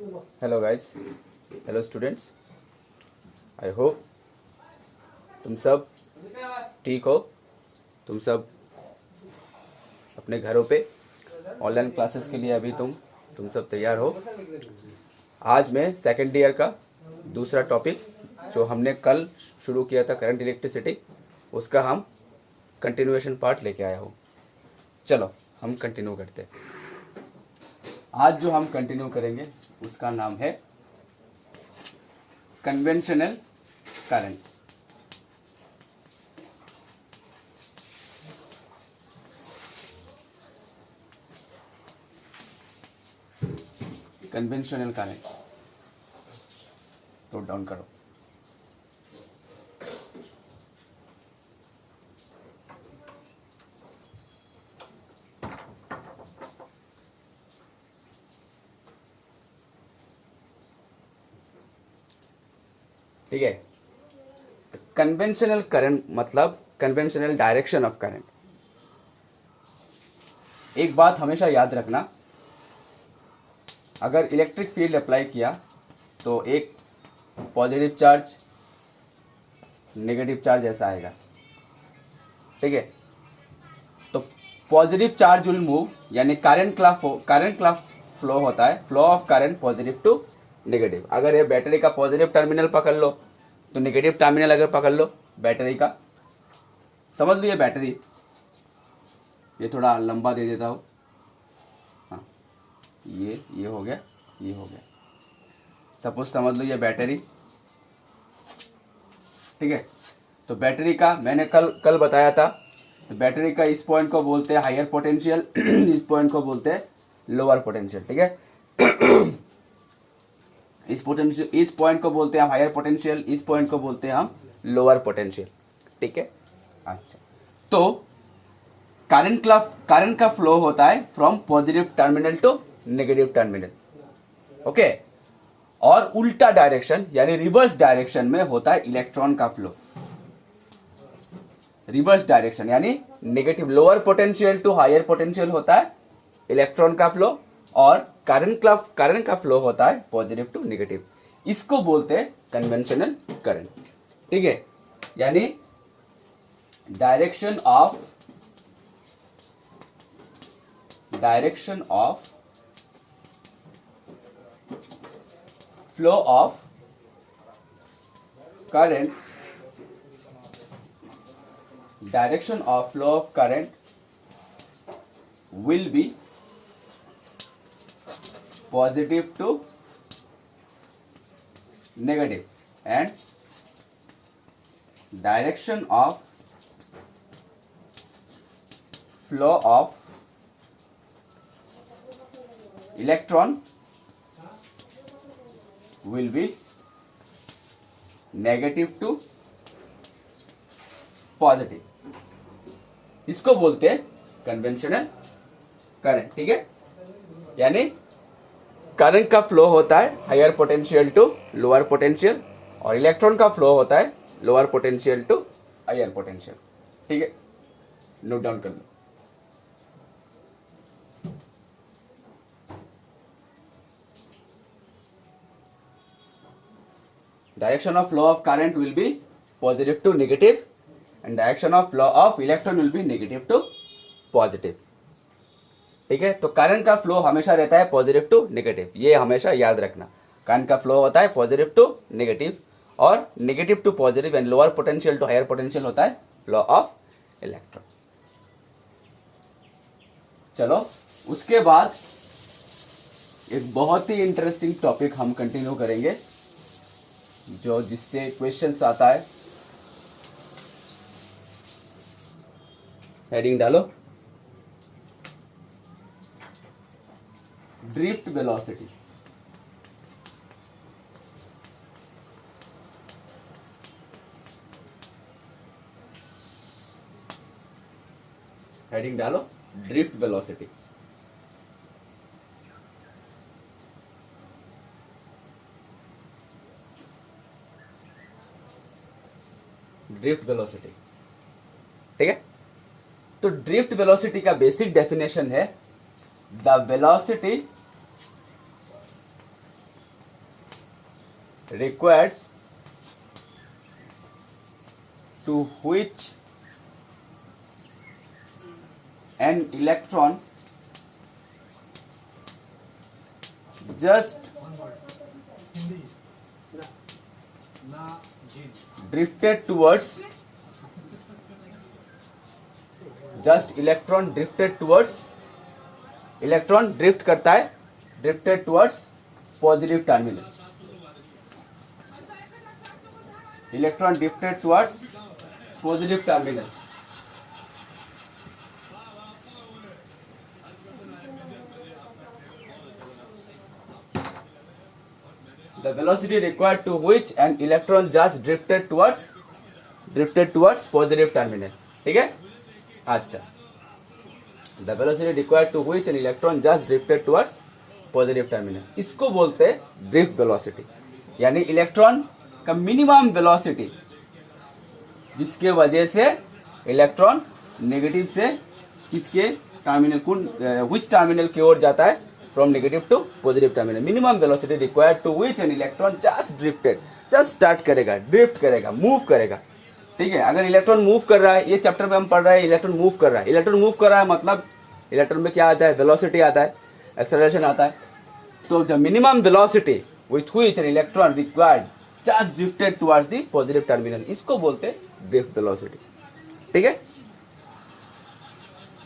Hello guys, hello students. I hope तुम सब ठीक हो। तुम सब अपने घरों पे ऑनलाइन क्लासेस के लिए अभी तुम सब तैयार हो। आज मैं सेकेंड ईयर का दूसरा टॉपिक जो हमने कल शुरू किया था, करंट इलेक्ट्रिसिटी, उसका हम कंटिन्यूएशन पार्ट लेके आया हूँ। चलो हम कंटिन्यू करते हैं। आज जो हम कंटिन्यू करेंगे उसका नाम है conventional current. Conventional current note down करो। ठीक है, कन्वेंशनल करंट मतलब कन्वेंशनल डायरेक्शन ऑफ करंट। एक बात हमेशा याद रखना, अगर इलेक्ट्रिक फील्ड अप्लाई किया तो एक पॉजिटिव चार्ज नेगेटिव चार्ज ऐसा आएगा। ठीक है, तो पॉजिटिव चार्ज विल मूव, यानी करंट का फ्लो होता है, flow of current positive to negative. अगर ये बैटरी का पॉजिटिव टर्मिनल पकड़ लो तो नेगेटिव टर्मिनल अगर पकड़ लो बैटरी का, समझ लो ये बैटरी, ये थोड़ा लंबा दे देता हूँ। हाँ, ये हो गया, ये हो गया। सपोज समझ लो ये बैटरी। ठीक है, तो बैटरी का मैंने कल बताया था, तो बैटरी का इस पॉइंट को बोलते हैं हायर पोटेंशियल, इस पॉइंट को बोलते हैं लोअर पोटेंशियल। ठीक है, इस पॉइंट को बोलते हैं हम हायर पोटेंशियल, इस पॉइंट को बोलते हैं हम लोअर पोटेंशियल। ठीक है, अच्छा, तो करंट का फ्लो होता है from positive terminal to negative terminal. Okay, और उल्टा डायरेक्शन यानी रिवर्स डायरेक्शन में होता है इलेक्ट्रॉन का फ्लो। रिवर्स डायरेक्शन यानी negative, lower potential to higher potential होता है इलेक्ट्रॉन का फ्लो, और करंट का फ्लो होता है पॉजिटिव टू नेगेटिव। इसको बोलते हैं कन्वेंशनल करंट। ठीक है, यानी direction of flow of current, direction of flow of current will be positive to negative, and direction of flow of electron will be negative to positive. इसको बोलते हैं conventional current. ठीक है, यानी करंट का फ्लो होता है higher potential to lower potential, और इलेक्ट्रॉन का फ्लो होता है lower potential to higher potential. ठीक है, नोट डाउन कर लो। Direction of flow of current will be positive to negative, and direction of flow of electron will be negative to positive। ठीक है, तो करंट का फ्लो हमेशा रहता है पॉजिटिव टू नेगेटिव, ये हमेशा याद रखना। करंट का फ्लो होता है पॉजिटिव टू नेगेटिव, और negative to positive and lower potential to higher potential होता है फ्लो ऑफ इलेक्ट्रॉन। चलो, उसके बाद एक बहुत ही इंटरेस्टिंग टॉपिक हम कंटिन्यू करेंगे, जो जिससे क्वेश्चंस आता है। हेडिंग डालो, ड्रिफ्ट वेलोसिटी। हेडिंग डालो, ड्रिफ्ट वेलोसिटी। Drift velocity. ठीक है, तो ड्रिफ्ट वेलोसिटी का बेसिक डेफिनेशन है the velocity required to which an electron just drifted towards electron drift करता है drifted towards positive terminal. Electron drifted towards positive terminal. The velocity required to which an electron just drifted towards positive terminal. ठीक है? अच्छा. The velocity required to which an electron just drifted towards positive terminal. इसको बोलते हैं drift velocity. यानी electron का minimum velocity जिसके वजह से इलेक्ट्रॉन नेगेटिव से किसके टर्मिनल विच टर्मिनल की ओर जाता है, from negative to positive terminal. Minimum velocity required to which an electron just drifted, just start करेगा, ड्रिफ्ट करेगा, मूव करेगा. ठीक है, अगर इलेक्ट्रॉन मूव कर रहा है, ये चैप्टर में हम पढ़ रहे हैं इलेक्ट्रॉन मूव कर रहा है. इलेक्ट्रॉन मूव कर रहा है मतलब इलेक्ट्रॉन में क्या आता है, वेलोसिटी आता है, एक्सेलरेशन आता है. तो the minimum velocity with which an electron required just drifted towards the positive terminal, इसको बोलते हैं ड्रिफ्ट वेलोसिटी. ठीक है,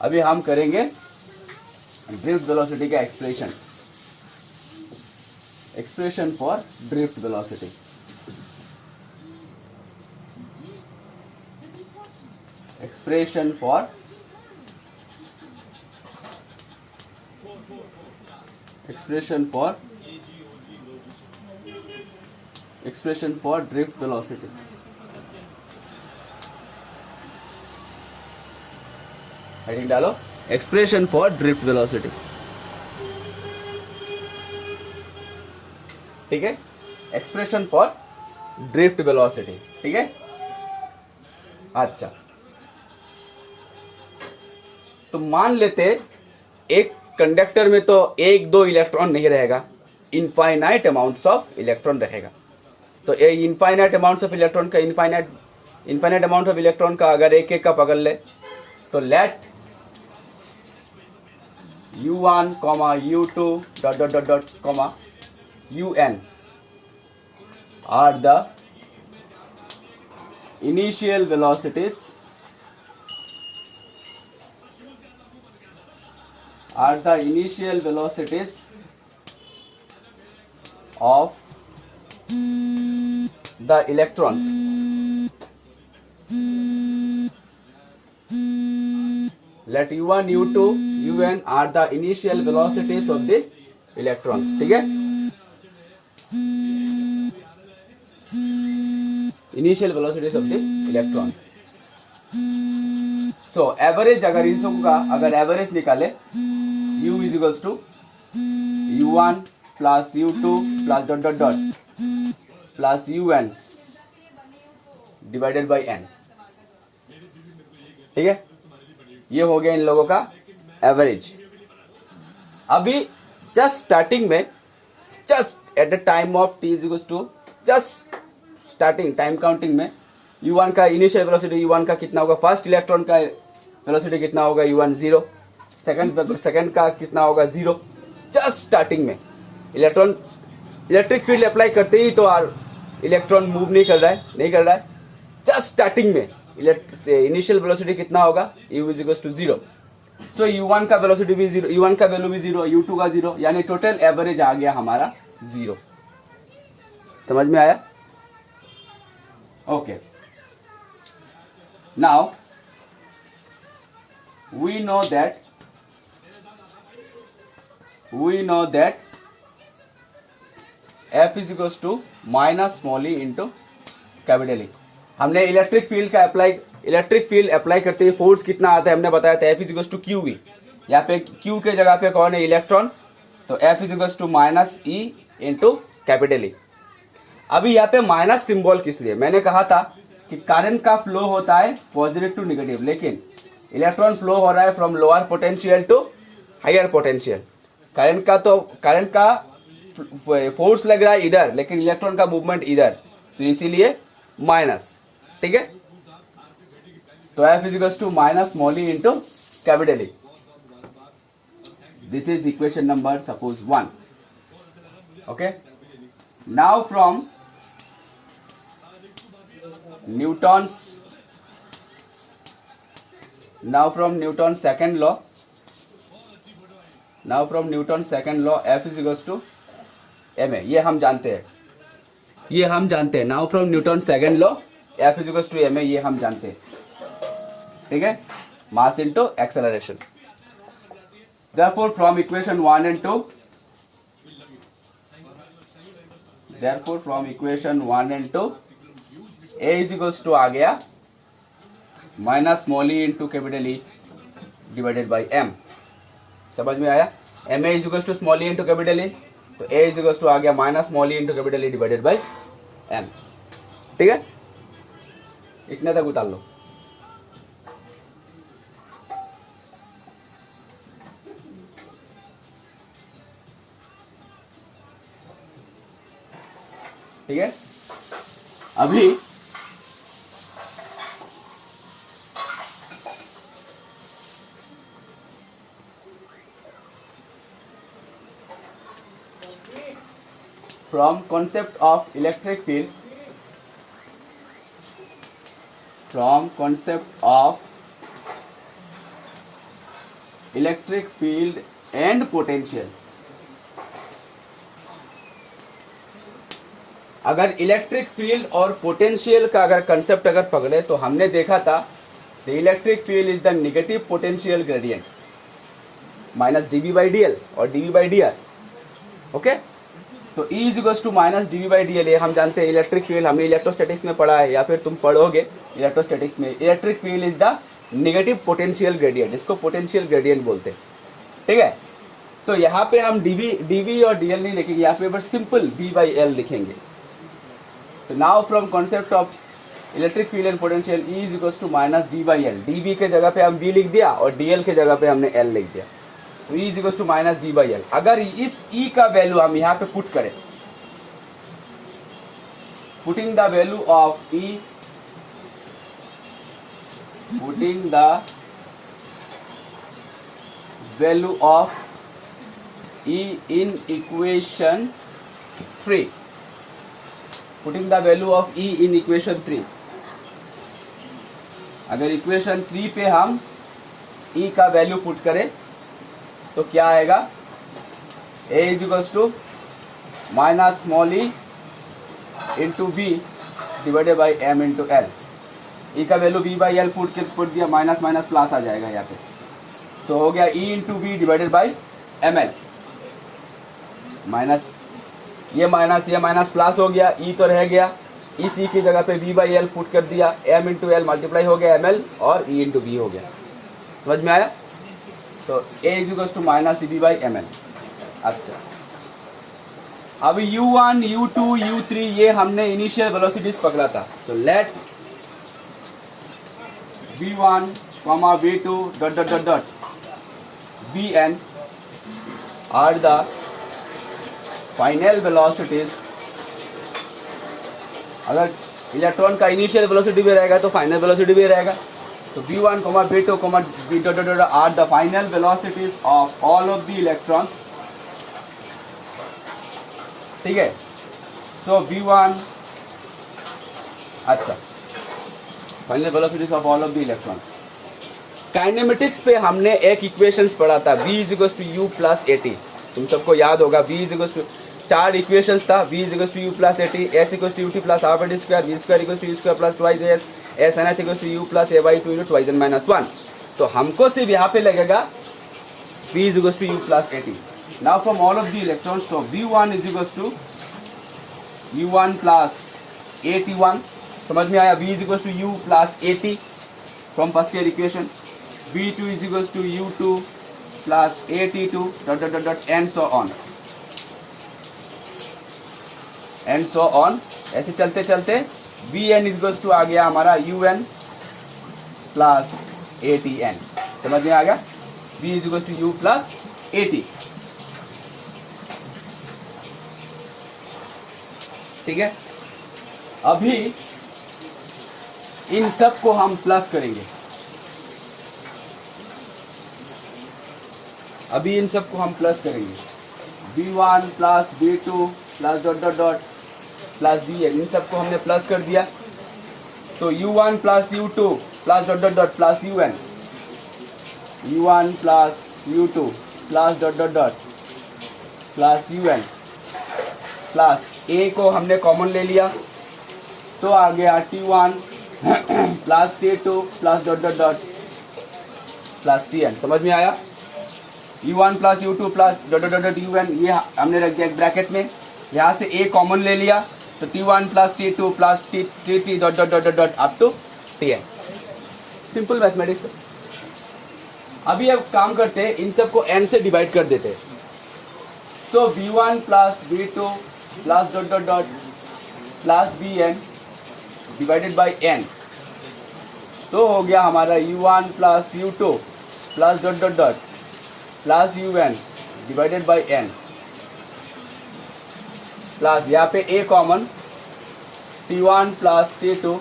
अभी हम करेंगे ड्रिफ्ट वेलोसिटी का expression for drift velocity. Expression for drift velocity. Heading डालो, एक्सप्रेशन फॉर ड्रिफ्ट वेलोसिटी. ठीक है, एक्सप्रेशन फॉर ड्रिफ्ट वेलोसिटी. ठीक है, अच्छा, तो मान लेते एक कंडक्टर में तो एक दो इलेक्ट्रॉन नहीं रहेगा, इनफाइनाइट अमाउंट्स ऑफ इलेक्ट्रॉन रहेगा. तो ये इनफाइनाइट अमाउंट्स ऑफ इलेक्ट्रॉन का इनफाइनाइट अमाउंट ऑफ इलेक्ट्रॉन का अगर एक एक का पकड़ ले तो late u1, u2 dot dot dot dot comma un are the initial velocities of the electrons. Let u1, u2, un are the initial velocities of the electrons. ठीक है, initial velocities of the electrons. So average अगर इन सबका अगर average निकाले, u is equals to u1 plus u2 plus dot dot dot plus un divided by n. ठीक है, ये हो गया इन लोगों का एवरेज. अभी जस्ट स्टार्टिंग में, just at the time of t is equals to, just starting time counting में u1 का इनिशियल वेलोसिटी u1 का कितना होगा, फर्स्ट इलेक्ट्रॉन का वेलोसिटी कितना होगा u1 0, सेकंड का कितना होगा 0. जस्ट स्टार्टिंग में इलेक्ट्रिक फील्ड अप्लाई करते ही तो इलेक्ट्रॉन मूव नहीं कर रहा है. जस्ट स्टार्टिंग में इनिशियल वेलोसिटी कितना होगा, u is equal to 0. So u1 का वेलोसिटी भी 0, u1 का वैल्यू भी 0, u2 का 0, यानी टोटल एवरेज आ गया हमारा 0. समझ में आया? Okay, now we know that F is equals to minus small e into capital E. हमने इलेक्ट्रिक फील्ड अप्लाई करते ही फोर्स कितना आता है हमने बताया था, F is equals to QV. यहाँ पे Q के जगह पे कौन है, इलेक्ट्रॉन, तो F is equals to minus E into capital E. अभी यहाँ पे माइनस सिंबल किस लिए, मैंने कहा था कि करंट का फ्लो होता है पॉजिटिव टू नेगेटिव, लेकिन इलेक्ट्रॉन फ्लो हो रहा है from lower potential to higher potential. Current का फोर्स लग रहा है इधर लेकिन इलेक्ट्रॉन का मूवमेंट इधर, तो इसीलिए माइनस। ठीक है, तो F is equals to minus small E into capital E. This is equation number suppose 1। Okay, now from Newton's second law, F is equals to ma, ये हम जानते हैं, now from Newton second law F is equals to ma, ये हम जानते हैं। ठीक है, mass into acceleration. Therefore from equation 1 and 2, a is equals to आ गया minus small E into capital E divided by m। समझ में आया? ma is equals to small E into capital E, तो a इज इक्वल्स टू आ गया minus small E into capital E divided by m। ठीक है, इतने तक उतार लो। ठीक है, अभी from concept of electric field, and potential. अगर इलेक्ट्रिक फील्ड और पोटेंशियल का अगर कंसेप्ट अगर पकड़े तो हमने देखा था the electric field is the negative potential gradient minus dv by dl और dv बाई dr। ओके, तो E is equals to minus dv by dl, ये हम जानते हैं। इलेक्ट्रिक फील्ड हमने इलेक्ट्रोस्टैटिक्स में पढ़ा है या फिर तुम पढ़ोगे इलेक्ट्रोस्टैटिक्स में। Electric field is the negative potential gradient, इसको पोटेंशियल ग्रेडियंट बोलते हैं। ठीक है, तो यहाँ पे हम dv और dl नहीं लिखेंगे, यहाँ पे बस सिंपल v बाई l लिखेंगे। तो now from concept of electric field and potential E is equals to minus v by l, dv के जगह पे हम v लिख दिया और dl के जगह पे हमने l लिख दिया, तो E is equals to minus v by l। अगर इस E का वैल्यू हम यहाँ पे पुट करें, putting the value of E, in equation 3, अगर इक्वेशन 3 पे हम E का वैल्यू पुट करें तो क्या आएगा? A is equals to minus small E into B divided by m into L. E का value v by L put दिया, माइनस माइनस प्लस आ जाएगा यहाँ पे, तो हो गया E into B divided by M L. Minus ये माइनस प्लस हो गया, E तो रह गया, इस E की जगह पे v बाई एल पुट कर दिया, m इंटू एल मल्टीप्लाई हो गया ml और E इंटू बी हो गया। समझ में आया? तो A is equal to minus b by ml। अच्छा, अब u1, u2, u3 ये हमने इनिशियल वेलोसिटीज पकड़ा था, तो let v1, v2 dot dot dot dot vn are the final velocities. अगर इलेक्ट्रॉन का इनिशियल वेलोसिटी भी रहेगा तो फाइनल वेलोसिटी भी रहेगा, तो v1, v2, v dot dot are the final velocities of all of the electrons. ठीक है, सो v1, अच्छा, final velocities of all of the electrons. Kinematics पे हमने एक इक्वेशंस पढ़ा था, v is equal to u plus at। तुम सबको याद होगा, v is equal to 4 equations था, v is equal to u plus at, s equal to ut plus half at square, v square equal to u square plus twice s, s n equal to u plus a by 2 into twice n minus 1। तो हमको सिर्फ यहाँ पे लगेगा v is equal to u plus at। Now from all of the electrons, so v1 is equal to u1 plus at1। समझ में आया? v is equal to u plus at from first year equation. v2 is equal to u2 plus at2 dot dot dot and so on. ऐसे चलते चलते vn is equal to आ गया हमारा un plus atn। समझ में आ गया? v is equal to u plus at। ठीक है, अभी इन सब को हम प्लस करेंगे, अभी इन सब को हम प्लस करेंगे, v1 plus v2 plus dot dot dot plus vn, इन सब को हमने प्लस कर दिया। तो u1 plus u2 plus dot dot dot plus un, u1 plus u2 plus dot dot dot plus un plus a को हमने common ले लिया, तो आ गया t1 plus t2 plus dot dot dot plus tn। समझ में आया? u1 plus u2 plus dot dot dot un, ये हमने रख दिया एक ब्रैकेट में, यहाँ से a कॉमन ले लिया, तो t1 plus t2 plus tt dot dot dot dot up to tn। Simple mathematics. अभी अब काम करते हैं, इन सब को n से डिवाइड कर देते हैं। सो v1 plus v2 plus dot dot dot plus vn divided by n, तो हो गया हमारा u1 plus u2 plus dot dot dot plus un divided by n, plus यहाँ पे a common, t1 plus t2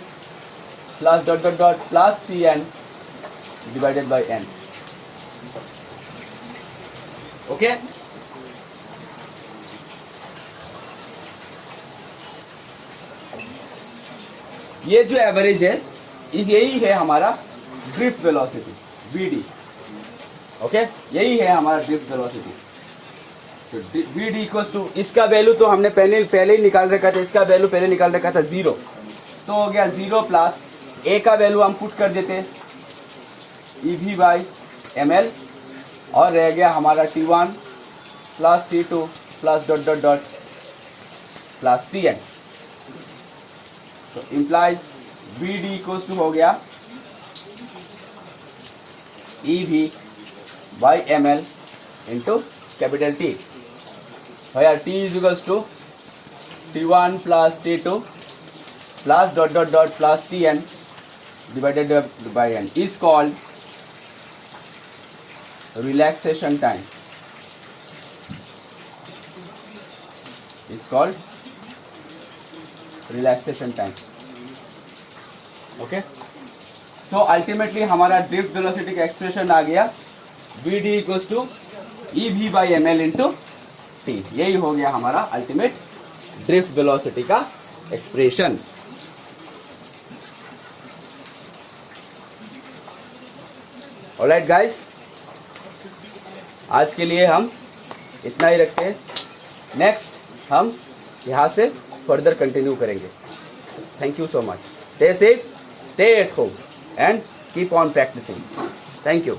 plus dot dot dot plus tn divided by n। Okay, ये जो average है यही है हमारा ड्रिफ्ट वेलोसिटी vd। ओके, यही है हमारा ड्रिफ्ट वेलोसिटी। तो vd इक्वल्स टू, इसका वैल्यू तो हमने पहले ही निकाल रखा था, इसका वैल्यू पहले निकाल रखा था 0, तो हो गया 0 प्लस a का वैल्यू हम पुट कर देते ev बाई ml, और रह गया हमारा t1 plus t2 plus dot dot dot plus tn। तो इम्प्लाइज vd इक्वल्स टू हो गया ev by ml into capital T, भैया t is equals to t1 plus t2 plus dot dot dot plus tn divided by n is called relaxation time, is called relaxation time। Okay, so ultimately हमारा drift velocity का expression आ गया vd equals to ev by ml into t। यही हो गया हमारा ultimate drift velocity का expression. Alright guys, आज के लिए हम इतना ही रखते हैं, नेक्स्ट हम यहाँ से फर्दर कंटिन्यू करेंगे। Thank you so much, stay safe, stay at home and keep on practising. Thank you.